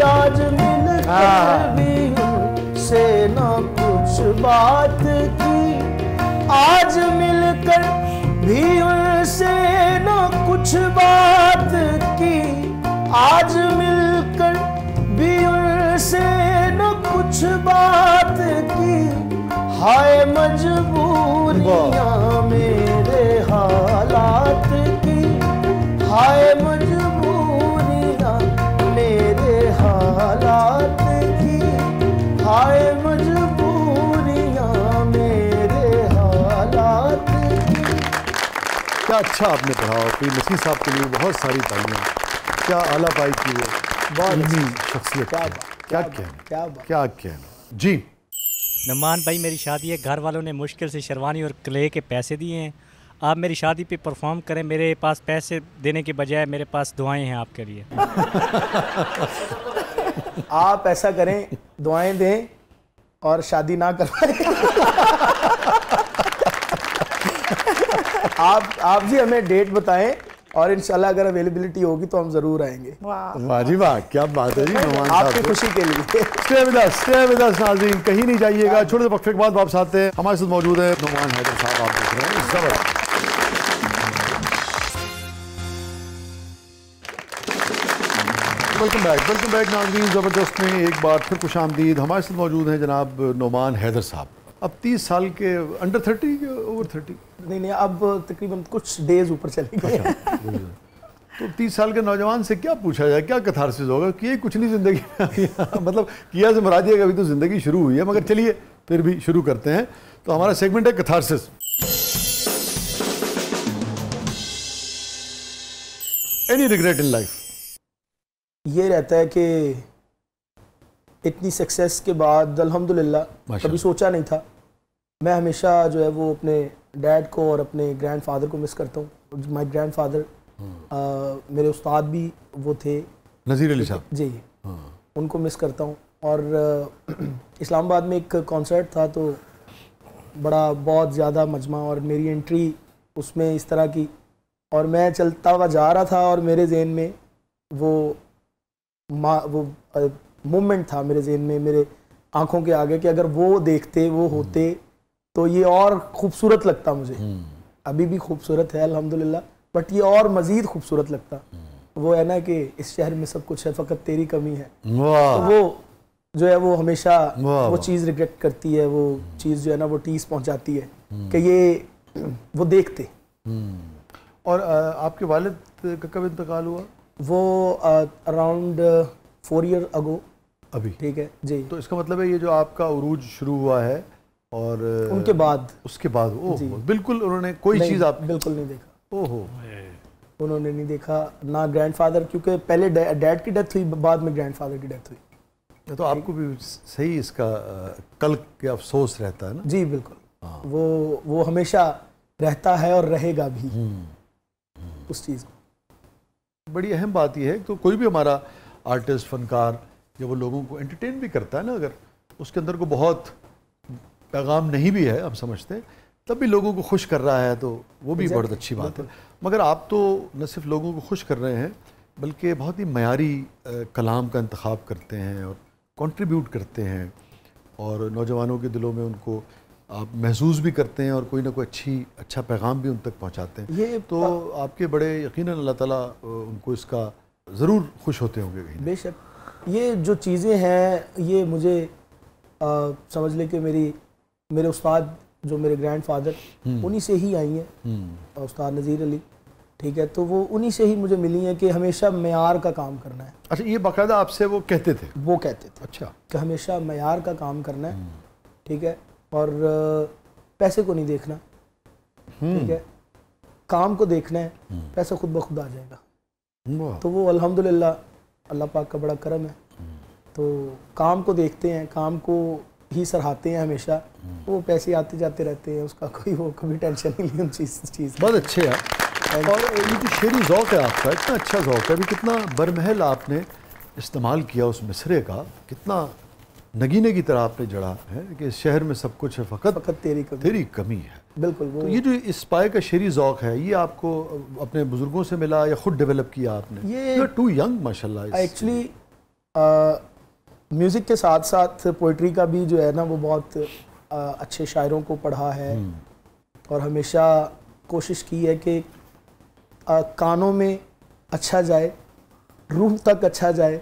आज मिलकर भी उनसे ना कुछ बात की, आज मिलकर भी उनसे ना कुछ बात की, आज मिलकर भी उनसे ना कुछ बात की, हाय मजबूरियां मेरे हालात की, हाय मजबूरियां मेरे हालात अच्छा आपने पढ़ा और फिर नसीर साहब के लिए बहुत सारी तालियां। क्या आला पाई की वो बहुत इल्मी अच्छी। शख्सियत क्या है। बात, क्या क्या कहना, बात, क्या बात। क्या कहना जी। नुमान भाई मेरी शादी है, घर वालों ने मुश्किल से शेरवानी और क्ले के पैसे दिए हैं, आप मेरी शादी पे परफॉर्म करें। मेरे पास पैसे देने के बजाय मेरे पास दुआएं हैं आपके लिए। आप ऐसा करें, दुआएं दें और शादी ना करवाएं। आप जी हमें डेट बताएं और इंशाल्लाह अगर अवेलेबिलिटी होगी तो हम जरूर आएंगे। वाह जी वाह, क्या बात है जी नुमान आपकी साहब। खुशी के लिए। स्टे विद अस नाज़रीन, कहीं नहीं जाइएगा। छोटे से वक्फे के बाद वापस आते हैं। हमारे साथ मौजूद है नुमान हैदर साहब, आप देख रहे हैं जबरदस्त। वेलकम बैक नाज़रीन, ज़बरदस्त में एक बार फिर खुशामदीद। हमारे साथ मौजूद हैं जनाब नुमान हैदर साहब। अब 30 साल के, अंडर 30 ओवर 30? नहीं, अब तकरीबन कुछ डेज ऊपर चले गए हैं। तो 30 साल के नौजवान से क्या पूछा जाए, क्या कथारसिस होगा कि ये कुछ नहीं ज़िंदगी में। मतलब किया से मुराद अभी तो ज़िंदगी शुरू हुई है, मगर चलिए फिर भी शुरू करते हैं। तो हमारा सेगमेंट है catharsis. Any regret in life? ये रहता है कि इतनी सक्सेस के बाद अल्हम्दुलिल्लाह, माशाल्लाह। कभी सोचा नहीं था। मैं हमेशा जो है वो अपने डैड को और अपने ग्रैंडफादर को मिस करता हूँ। माय ग्रैंडफादर मेरे उस्ताद भी वो थे, नज़ीर अली साहब जी, उनको मिस करता हूँ। और इस्लामाबाद में एक कॉन्सर्ट था तो बड़ा बहुत ज़्यादा मजमा और मेरी एंट्री उसमें इस तरह की, और मैं चलता हुआ जा रहा था और मेरे जहन में वो मोमेंट था, मेरे जहन में, मेरे आंखों के आगे, कि अगर वो देखते, वो होते तो ये और खूबसूरत लगता मुझे। अभी भी खूबसूरत है अल्हम्दुलिल्लाह, बट ये और मज़ीद खूबसूरत लगता। वो है ना कि इस शहर में सब कुछ है, फ़कत तेरी कमी है। तो वो जो है वो हमेशा वो चीज़ रिग्रेट करती है, वो चीज़ जो है ना वो टीस पहुंचाती है कि ये वो देखते। और आपके वालिद का कब इंतकाल हुआ? वो अराउंड 4 ईयर अगो अभी, ठीक है जी। तो इसका मतलब है ये जो आपका उरूज शुरू हुआ है और उनके बाद, उसके बाद ओह बिल्कुल उन्होंने कोई चीज़ आप बिल्कुल नहीं देखा। ओहो, उन्होंने नहीं देखा ना ग्रैंडफादर, क्योंकि पहले डैड की डेथ हुई, बाद में ग्रैंडफादर की डेथ हुई। तो आपको भी सही इसका कल के अफसोस रहता है ना? जी बिल्कुल। वो हमेशा रहता है और रहेगा भी उस चीज़ को। बड़ी अहम बात यह है तो कोई भी हमारा आर्टिस्ट, फनकार, जब वो लोगों को एंटरटेन भी करता है ना, अगर उसके अंदर को बहुत पैगाम नहीं भी है, हम समझते हैं, तब भी लोगों को खुश कर रहा है तो वो भी बहुत अच्छी बात है। मगर आप तो न सिर्फ लोगों को खुश कर रहे हैं बल्कि बहुत ही मयारी कलाम का इंतखाब करते हैं और कंट्रीब्यूट करते हैं और नौजवानों के दिलों में उनको आप महसूस भी करते हैं और कोई ना कोई अच्छा पैगाम भी उन तक पहुंचाते हैं। ये तो आपके बड़े यकीनन अल्लाह ताला उनको इसका ज़रूर खुश होते होंगे कहीं। बेशक, ये जो चीज़ें हैं ये मुझे समझ ले कि मेरे उस्ताद जो मेरे ग्रैंडफादर, उन्हीं से ही आई हैं, उस्ताद नज़ीर अली, ठीक है, तो वो उन्हीं से ही मुझे मिली हैं कि हमेशा मयार का काम करना है। अच्छा, ये बाकायदा आपसे वो कहते थे? वो कहते थे अच्छा, कि हमेशा मयार का काम करना है, ठीक है, और पैसे को नहीं देखना, ठीक है, काम को देखना है, पैसा खुद ब खुद आ जाएगा। तो वो अल्हम्दुलिल्लाह अल्लाह पाक का बड़ा करम है, तो काम को देखते हैं, काम को ही सराहते हैं हमेशा, वो पैसे आते जाते रहते हैं, उसका कोई वो कभी टेंशन नहीं ली उन चीज़। बहुत अच्छे हैं। और ये जो शेरी ज़ौक़ है आपका, इतना अच्छा ज़ौक़ है, अभी कितना बरमहल आपने इस्तेमाल किया उस मिसरे का, कितना नगीने की तरह आपने जड़ा है कि इस शहर में सब कुछ है, फ़कत तेरी कमी है। बिल्कुल। वो तो ये जो इस पाए का शेरी ज़ौक़ है, ये आपको अपने बुजुर्गों से मिला या खुद डेवलप किया आपने? ये टू यंग माशाल्लाह। एक्चुअली म्यूज़िक के साथ साथ पोइट्री का भी जो है ना वो बहुत अच्छे शायरों को पढ़ा है और हमेशा कोशिश की है कि कानों में अच्छा जाए, रूह तक अच्छा जाए,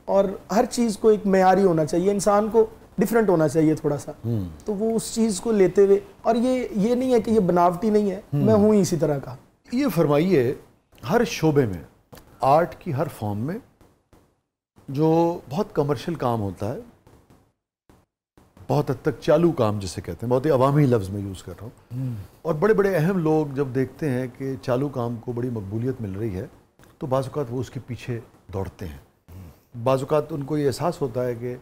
और हर चीज़ को एक मयारी होना चाहिए, इंसान को डिफरेंट होना चाहिए थोड़ा सा। तो वो उस चीज़ को लेते हुए, और ये नहीं है कि ये बनावटी नहीं है, मैं हूँ इसी तरह का। ये फरमाइए, हर शोबे में, आर्ट की हर फॉर्म में जो बहुत कमर्शियल काम होता है, बहुत हद तक चालू काम जिसे कहते हैं, बहुत ही अवामी लफ्ज़ में यूज़ कर रहा हूँ, और बड़े बड़े अहम लोग जब देखते हैं कि चालू काम को बड़ी मकबूलियत मिल रही है तो बाज़ औक़ात वो उसके पीछे दौड़ते हैं। बाज़ औक़ात उनको ये एहसास होता है कि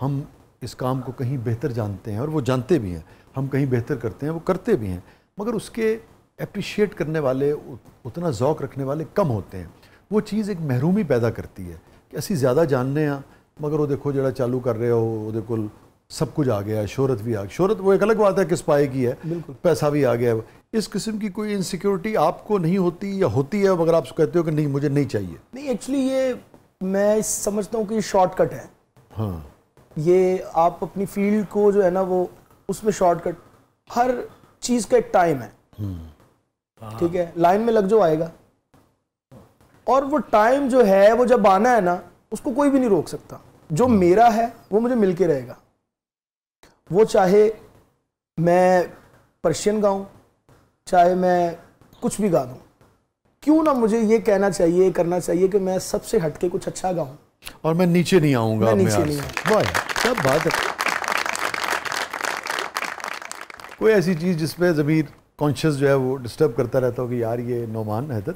हम इस काम को कहीं बेहतर जानते हैं, और वो जानते भी हैं, हम कहीं बेहतर करते हैं, वो करते भी हैं, मगर उसके एप्रिशिएट करने वाले, उतना ज़ौक़ रखने वाले कम होते हैं। वो चीज़ एक महरूमी पैदा करती है कि असी ज़्यादा जानने हाँ, मगर वो देखो जरा चालू कर रहे हो, वो कोल सब कुछ आ गया है, शोहरत भी आ गई। शोहरत वो एक अलग बात है किस पाए की है, पैसा भी आ गया है। इस किस्म की कोई इनसिक्योरिटी आपको नहीं होती या होती है, मगर आप कहते हो कि नहीं मुझे नहीं चाहिए? नहीं, एक्चुअली ये मैं समझता हूँ कि शॉर्टकट है। हाँ, ये आप अपनी फील्ड को जो है ना वो उसमें शॉर्टकट, हर चीज़ का एक टाइम है, ठीक है, लाइन में लग जो आएगा, और वो टाइम जो है वो जब आना है ना उसको कोई भी नहीं रोक सकता। जो मेरा है वो मुझे मिल के रहेगा, वो चाहे मैं पर्शियन गाऊं, चाहे मैं कुछ भी गा दूं, क्यों ना मुझे ये कहना चाहिए, करना चाहिए कि मैं सबसे हटके कुछ अच्छा गाऊं और मैं नीचे नहीं आऊंगा। मैं नीचे नहीं आऊंगा। वाह, सब बात है। कोई ऐसी चीज़ जिसपे ज़मीर कॉन्शियस जो है वो डिस्टर्ब करता रहता हो कि यार ये नौमान हैदर,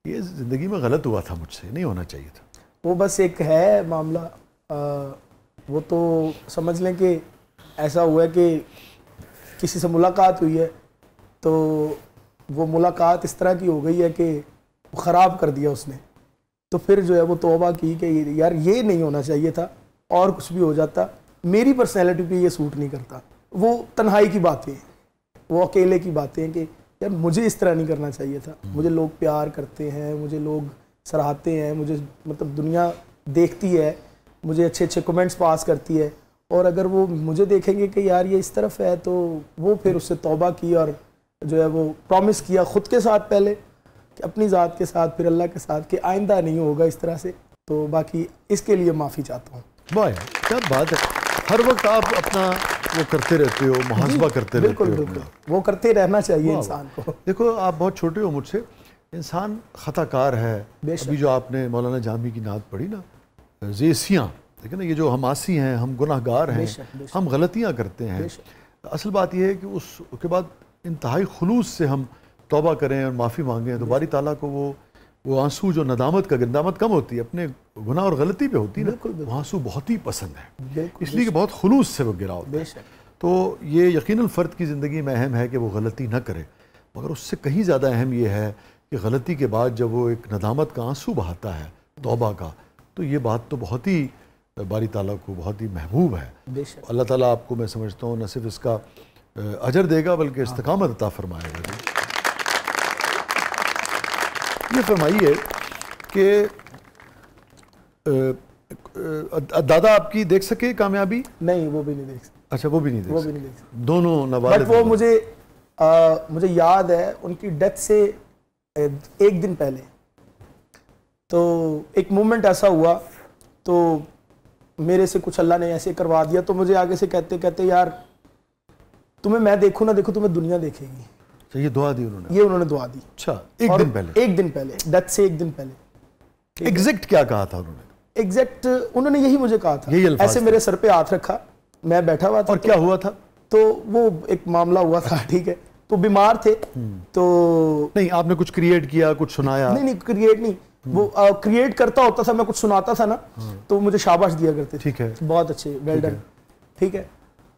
ये ज़िंदगी में गलत हुआ था, मुझसे नहीं होना चाहिए था? वो बस एक है मामला, वो तो समझ लें कि ऐसा हुआ है कि किसी से मुलाकात हुई है, तो वो मुलाकात इस तरह की हो गई है कि ख़राब कर दिया उसने। तो फिर जो है वो तौबा की कि यार ये नहीं होना चाहिए था, और कुछ भी हो जाता, मेरी पर्सनैलिटी पे ये सूट नहीं करता। वो तन्हाई की बातें, वो अकेले की बातें हैं कि यार मुझे इस तरह नहीं करना चाहिए था। मुझे लोग प्यार करते हैं, मुझे लोग सराहते हैं, मुझे मतलब दुनिया देखती है, मुझे अच्छे अच्छे कमेंट्स पास करती है, और अगर वो मुझे देखेंगे कि यार ये इस तरफ है, तो वो फिर उससे तौबा की और जो है वो प्रॉमिस किया खुद के साथ पहले, कि अपनी ज़ात के साथ, फिर अल्लाह के साथ, कि आइंदा नहीं होगा इस तरह से। तो बाकी इसके लिए माफ़ी चाहता हूँ। वाह, क्या बात है। हर वक्त आप अपना वो करते रहते हो, मुहासबा करते रहते हो। बिल्कुल, वो करते रहना चाहिए इंसान को। देखो आप बहुत छोटे हो मुझसे, इंसान ख़ताकार है। अभी जो आपने मौलाना जामी की नात पढ़ी ना, ज़ेसियाँ, देखिए ना, ये जो हम आसी हैं, हम गुनाहगार हैं, हम गलतियाँ करते हैं। असल बात यह है कि उसके बाद इंतहाई खुलूस से हम तौबा करें और माफ़ी मांगें, तो बारी ताला को वो आंसू जो नदामत कम होती है, अपने गुनाह और गलती पे होती है ना, वो आंसू बहुत ही पसंद है, इसलिए कि बहुत खुलूस से वो गिरा होता है। तो ये यकीनन फ़र्द की ज़िंदगी में अहम है कि वो गलती ना करे, मगर उससे कहीं ज़्यादा अहम ये है कि गलती के बाद जब वो एक नदामत का आंसू बहाता है, तौबा का, तो ये बात तो बहुत ही बारी ताला को बहुत ही महबूब है। अल्लाह ताला आपको, मैं समझता हूँ, न सिर्फ इसका अजर देगा बल्कि इस्तकामत अता फरमाएगा। ये फरमाइए कि दादा आपकी देख सके कामयाबी? नहीं, वो भी नहीं देख सकते। अच्छा, वो भी नहीं देख वो भी नहीं देख सकते दोनों नवाले। बट वो मुझे याद है उनकी डेथ से एक दिन पहले, तो एक मोमेंट ऐसा हुआ, तो मेरे से कुछ अल्लाह ने ऐसे करवा दिया, तो मुझे आगे से कहते यार तुम्हें मैं देखूं ना देखूं, तुम्हें दुनिया देखेगी। तो ये दुआ दी उन्होंने? ये उन्होंने दुआ दी। अच्छा, एक दिन पहले डेथ से एक दिन पहले। एग्जैक्ट क्या कहा था उन्होंने? एग्जैक्ट उन्होंने यही मुझे कहा था, ऐसे मेरे सर पे हाथ रखा, मैं बैठा हुआ था। और क्या हुआ था? तो वो एक मामला हुआ था, ठीक है, तो बीमार थे, तो नहीं आपने कुछ क्रिएट किया, कुछ सुनाया? नहीं क्रिएट नहीं, वो क्रिएट करता होता था, मैं कुछ सुनाता था ना, तो मुझे शाबाश दिया करते थे, ठीक है, बहुत अच्छे, वेल डन, ठीक है।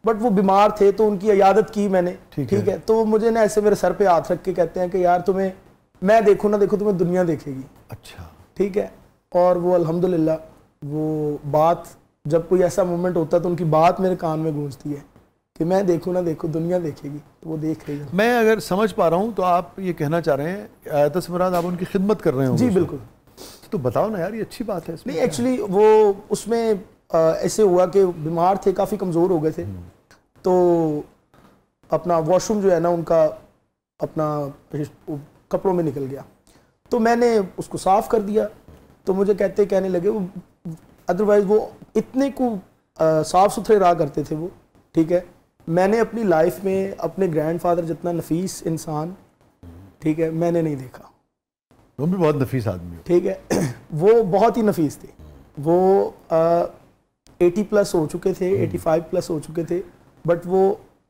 बट वो बीमार थे तो उनकी इयादत की मैंने, ठीक है। तो मुझे ना ऐसे मेरे सर पे हाथ रख के कहते हैं कि यार तुम्हें मैं देखूं ना देखूं, तुम्हें दुनिया देखेगी। अच्छा, ठीक है। और वो अल्हम्दुलिल्लाह वो बात, जब कोई ऐसा मोमेंट होता है तो उनकी बात मेरे कान में गूंजती है कि मैं देखूं ना देखूं, दुनिया देखेगी, तो वो देख रही है। मैं अगर समझ पा रहा हूँ तो आप ये कहना चाह रहे हैं, आयत से मुराद आप उनकी खिदमत कर रहे हो? जी बिल्कुल। तो बताओ ना यार, ये अच्छी बात है। नहीं, एक्चुअली वो उसमें ऐसे हुआ कि बीमार थे, काफ़ी कमज़ोर हो गए थे, तो अपना वॉशरूम जो है ना उनका अपना कपड़ों में निकल गया, तो मैंने उसको साफ़ कर दिया। तो मुझे कहने लगे, वो अदरवाइज़ वो इतने को साफ़ सुथरे रहा करते थे वो, ठीक है। मैंने अपनी लाइफ में अपने ग्रैंडफादर जितना नफीस इंसान, ठीक है, मैंने नहीं देखा। वो भी बहुत नफीस आदमी है, ठीक है। वो बहुत ही नफीस थे। वो 80+ हो चुके थे, 85+ हो चुके थे, बट वो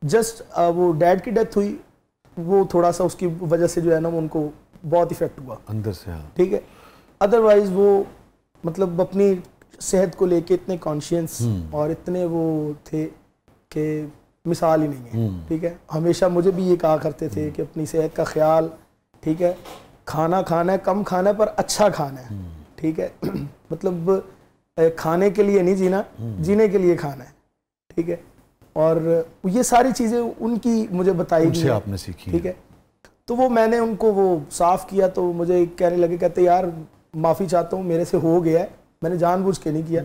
जस्ट वो डैड की डेथ हुई, वो थोड़ा सा उसकी वजह से जो है ना उनको बहुत इफेक्ट हुआ अंदर से। हाँ, ठीक है। अदरवाइज वो मतलब अपनी सेहत को लेके इतने कॉन्शियस और इतने वो थे कि मिसाल ही नहीं है। ठीक है, हमेशा मुझे भी ये कहा करते थे कि अपनी सेहत का ख्याल, ठीक है, खाना खाना है, कम खाना है पर अच्छा खाना है। ठीक है मतलब खाने के लिए नहीं जीना, जीने के लिए खाना है। ठीक है, और ये सारी चीज़ें उनकी मुझे बताई उनसे आपने सीखी। ठीक है, तो वो मैंने उनको वो साफ़ किया तो मुझे कहने लगे, कहते यार माफ़ी चाहता हूँ, मेरे से हो गया है, मैंने जानबूझ के नहीं किया।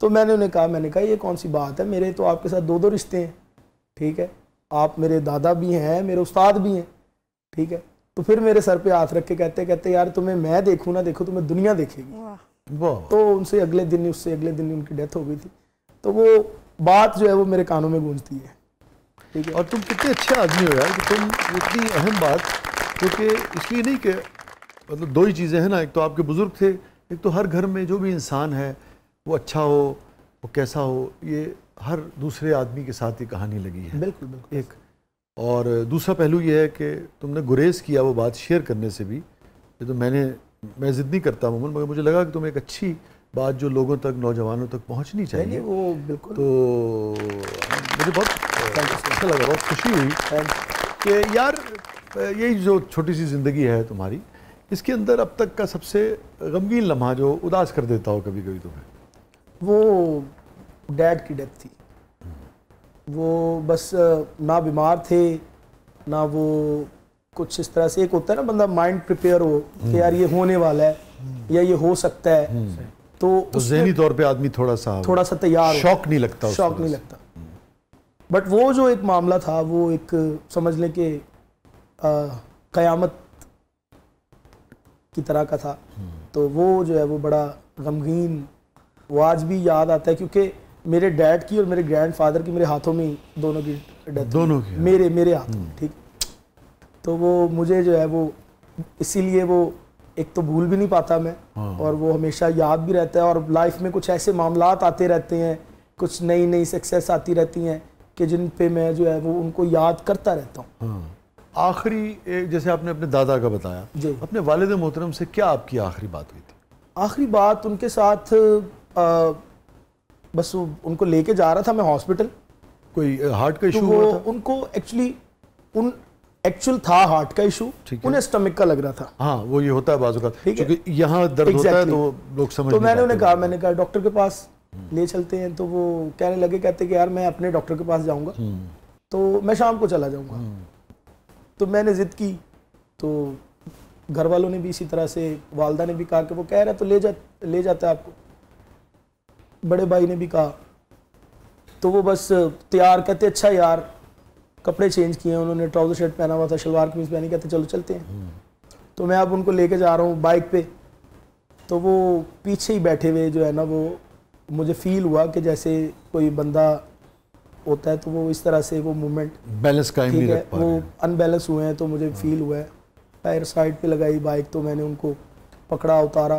तो मैंने उन्हें कहा, मैंने कहा ये कौन सी बात है, मेरे तो आपके साथ 2-2 रिश्ते हैं। ठीक है, आप मेरे दादा भी हैं, मेरे उस्ताद भी हैं। ठीक है, तो फिर मेरे सर पे हाथ रख के कहते यार तुम्हें मैं देखूँ ना देखूँ, तुम्हें दुनिया देखेगी। तो उनसे अगले दिन, उससे अगले दिन उनकी डेथ हो गई थी। तो वो बात जो है वो मेरे कानों में गूंजती है। ठीक है, और तुम कितने अच्छे आदमी हो यार कि तुम इतनी अहम बात, क्योंकि इसलिए नहीं कि मतलब 2 ही चीज़ें हैं ना, एक तो आपके बुजुर्ग थे, एक तो हर घर में जो भी इंसान है वो अच्छा हो, वो कैसा हो, ये हर दूसरे आदमी के साथ ये कहानी लगी है। बिल्कुल बिल्कुल। एक और दूसरा पहलू ये है कि तुमने गुरेज किया वो बात शेयर करने से भी। ये तो मैं ज़िद नहीं करता अमूमन, मगर मुझे लगा कि तुम एक अच्छी बात जो लोगों तक, नौजवानों तक पहुंचनी चाहिए, वो बिल्कुल। तो मुझे बहुत अच्छा लगा, बहुत खुशी हुई कि यार यही जो छोटी सी ज़िंदगी है तुम्हारी, इसके अंदर अब तक का सबसे गमगीन लम्हा जो उदास कर देता हो कभी कभी तुम्हें? वो डैड की डेथ थी। वो बस ना बीमार थे ना वो कुछ इस तरह से, एक होता है ना बंदा माइंड प्रिपेयर हो कि यार ये होने वाला है या ये हो सकता है, तो ज़हनी तौर पे आदमी थोड़ा सा तैयार, शौक नहीं लगता, शौक नहीं लगता। बट वो जो एक मामला था वो एक समझ लें कि क़यामत की तरह का था। तो वो जो है वो बड़ा गमगीन, वो आज भी याद आता है, क्योंकि मेरे डैड की और मेरे ग्रैंडफादर की मेरे हाथों में दोनों की डेथ, दोनों की मेरे हाथों में। ठीक, तो वो मुझे जो है वो इसीलिए वो एक तो भूल भी नहीं पाता मैं, और वो हमेशा याद भी रहता है। और लाइफ में कुछ ऐसे मामलात आते रहते हैं, कुछ नई नई सक्सेस आती रहती हैं कि जिन पे मैं जो है वो उनको याद करता रहता हूँ। आखिरी जैसे आपने अपने दादा का बताया, अपने वालिद मोहतरम से क्या आपकी आखिरी बात हुई थी? आखिरी बात उनके साथ बस उनको लेके जा रहा था मैं हॉस्पिटल। कोई हार्ट का इशू हुआ था उनको? एक्चुअल था हार्ट का इशू, उन्हें स्टमक का लग रहा था। हाँ, वो ये होता है बाजू का, क्योंकि यहाँ दर्द होता है तो लोग समझ। तो मैंने उन्हें कहा, मैंने कहा डॉक्टर के पास ले चलते हैं। तो वो कहने लगे, कहते कि यार मैं अपने डॉक्टर के पास जाऊंगा, तो मैं शाम को चला जाऊंगा। तो मैंने जिद की, तो घर वालों ने भी इसी तरह से, वालदा ने भी कहा कि वो कह रहा है तो ले जाता है आपको। बड़े भाई ने भी कहा, तो वो बस तैयार, कहते अच्छा यार, कपड़े चेंज किए उन्होंने, ट्राउजर शर्ट पहना हुआ था, शलवार कमीज पहनी, कहते चलो चलते हैं। तो मैं अब उनको लेके जा रहा हूँ बाइक पे, तो वो पीछे ही बैठे हुए जो है ना, वो मुझे फील हुआ कि जैसे कोई बंदा होता है तो वो इस तरह से वो मूवमेंट बैलेंस कायम नहीं रख पा रहे, वो अनबैलेंस हुए हैं। तो मुझे फील हुआ है, टायर साइड पे लगाई बाइक, तो मैंने उनको पकड़ा, उतारा,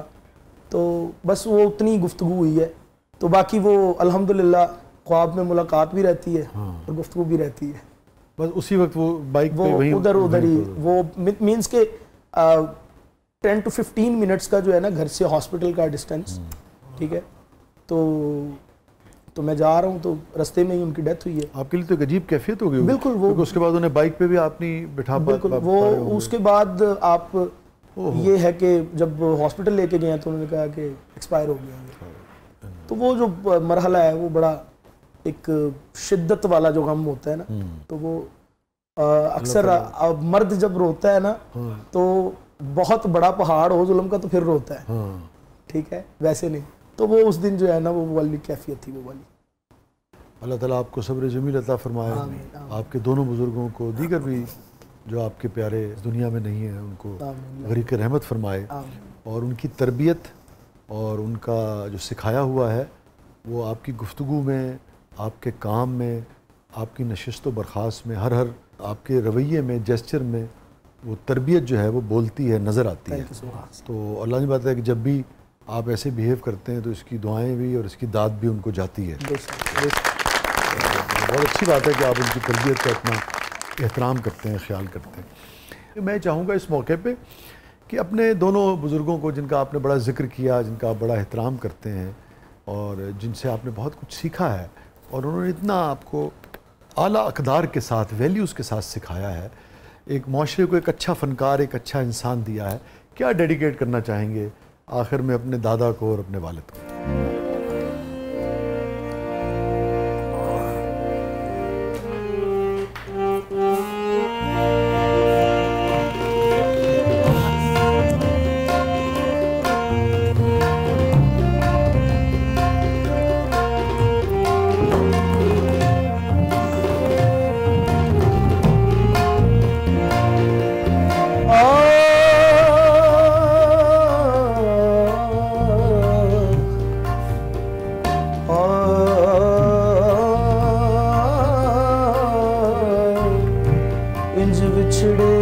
तो बस वो उतनी गुफ्तगू हुई है। तो बाकी वो अल्हम्दुलिल्लाह ख्वाब में मुलाकात भी रहती है और गुफ्तगू भी रहती है। बस उसी वक्त वो बाइक पे वहीं उधर ही वो मीन्स के 10 to 15 मिनट्स का जो है ना घर से हॉस्पिटल का डिस्टेंस। ठीक है, तो मैं जा रहा हूँ, तो रास्ते में ही उनकी डेथ हुई है। आपके लिए तो एक अजीब कैफियत हो गई। बिल्कुल, वो उसके बाद उन्हें बाइक पे भी आप नहीं बिठा पाए। बिल्कुल, वो उसके बाद आप ये है कि जब हॉस्पिटल लेके गए तो उन्होंने कहा कि एक्सपायर हो गया। तो वो जो मरहला है वो बड़ा एक शिद्दत वाला जो गम होता है ना, तो वो अक्सर मर्द जब रोता है ना तो बहुत बड़ा पहाड़ हो जुल्म का तो फिर रोता है। ठीक है, वैसे नहीं। तो वो उस दिन जो है ना वो वाली कैफियत थी, वो वाली। अल्लाह ताला आपको सब्र जमील अता फरमाए, आपके दोनों बुजुर्गों को, दीगर भी जो आपके प्यारे दुनिया में नहीं है उनको गरीक रहमत फरमाए, और उनकी तरबियत और उनका जो सिखाया हुआ है वो आपकी गुफ्तगू में, आपके काम में, आपकी नशिस्त व बर्खास्त में, हर आपके रवैये में, जेस्चर में वो तरबियत जो है वो बोलती है, नज़र आती है। तो अल्लाह ने बात है कि जब भी आप ऐसे बिहेव करते हैं तो इसकी दुआएं भी और इसकी दाद भी उनको जाती है। बहुत अच्छी बात है कि आप उनकी तरबियत का इतना एहतराम करते हैं, ख्याल करते हैं। मैं चाहूँगा इस मौके पे कि अपने दोनों बुज़ुर्गों को, जिनका आपने बड़ा ज़िक्र किया, जिनका आप बड़ा एहतराम करते हैं और जिनसे आपने बहुत कुछ सीखा है और उन्होंने इतना आपको आला अक़दार के साथ, वैल्यूज़ के साथ सिखाया है, एक माशरे को एक अच्छा फ़नकार, एक अच्छा इंसान दिया है, क्या डेडिकेट करना चाहेंगे आखिर में अपने दादा को और अपने वालिद को? इंज बिछड़े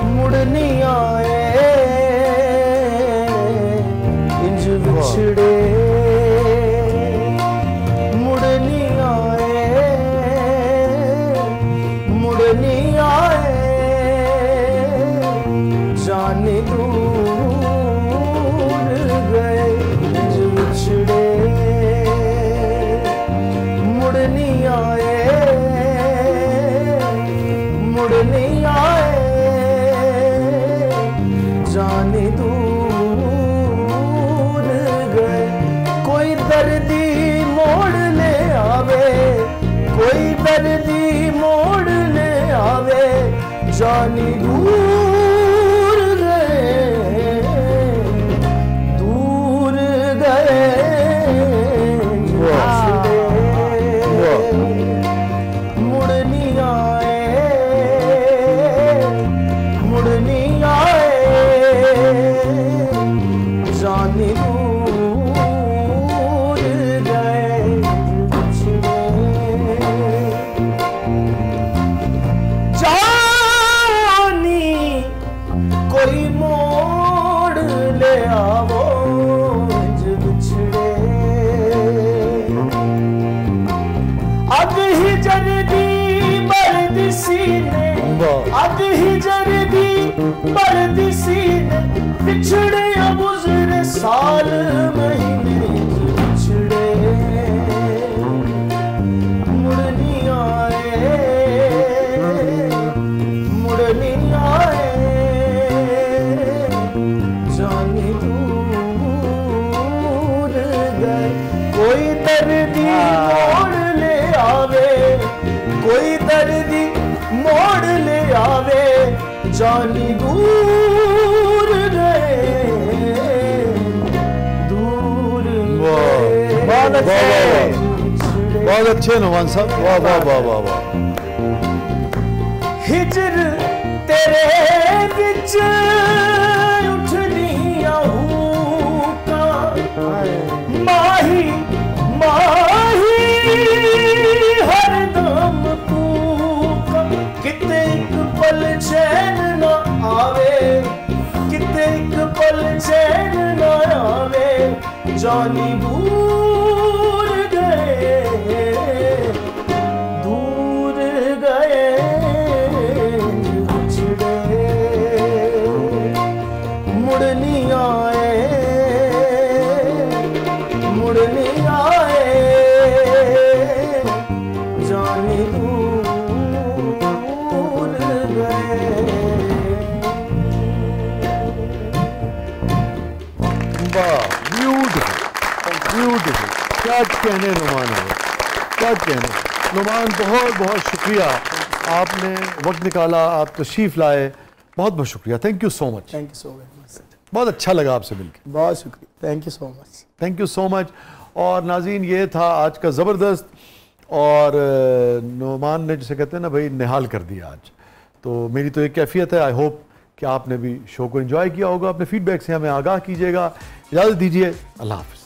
मुड़ नहीं आए, इंज बिछड़े मुड़ नहीं आए, मुड़ नहीं आए, जाने दूर गए, इंज बिछड़े मुड़ नहीं आए, मुड़ नहीं आए, जाने दूर गए। कोई दर्दी मोड़ ले आवे, कोई दर्दी मोड़ ले आवे, जाने दूर गए, दूर गए, मुड़ नहीं आए, मुड़ नहीं आए, जाने दूर गए, जानी कोई मोड़ ले आवो, इंज बिछड़े अग ही जरदी बरदी सीने, अग ही जरदी बरदी सीने, बिछड़े गुज़रे साल महीने, बिछड़े मुड़ नहीं आए, मुड़ नहीं आए, जाने दूर गए। कोई दर्दी मोड़ ले आवे, कोई दर्दी मोड़ ले आवे, जाने दूर गए, दूर गए। बहुत अच्छे नुमान साहब, वाह वाह वाह वाह वाह। हिजर तेरे विच उठनिया हुका, माही माही हरदम कूका, किते एक पल चैन न आवे, किते एक पल चैन न आवे, जानी दूर गए, दूर गए, बिछड़े मुड़ नहीं आए, मुड़ नहीं आए, जाने दूर गए। वाह, ब्यूटीफुल ब्यूटीफुल, क्या कहने नुमान है, क्या कहने नुमान। बहुत बहुत शुक्रिया, आपने वक्त निकाला, आप तशरीफ़ लाए, बहुत बहुत शुक्रिया। Thank you so much. Thank you so much, बहुत अच्छा लगा आपसे मिलकर, बहुत शुक्रिया, thank you so much, thank you so much. और नाज़रीन, ये था आज का ज़बरदस्त, और नुमान ने जिसे कहते हैं ना भाई, निहाल कर दिया आज। तो मेरी तो एक कैफियत है, आई होप कि आपने भी शो को एंजॉय किया होगा। अपने फीडबैक से हमें आगाह कीजिएगा। इजाज़त दीजिए, अल्लाह हाफ़िज़।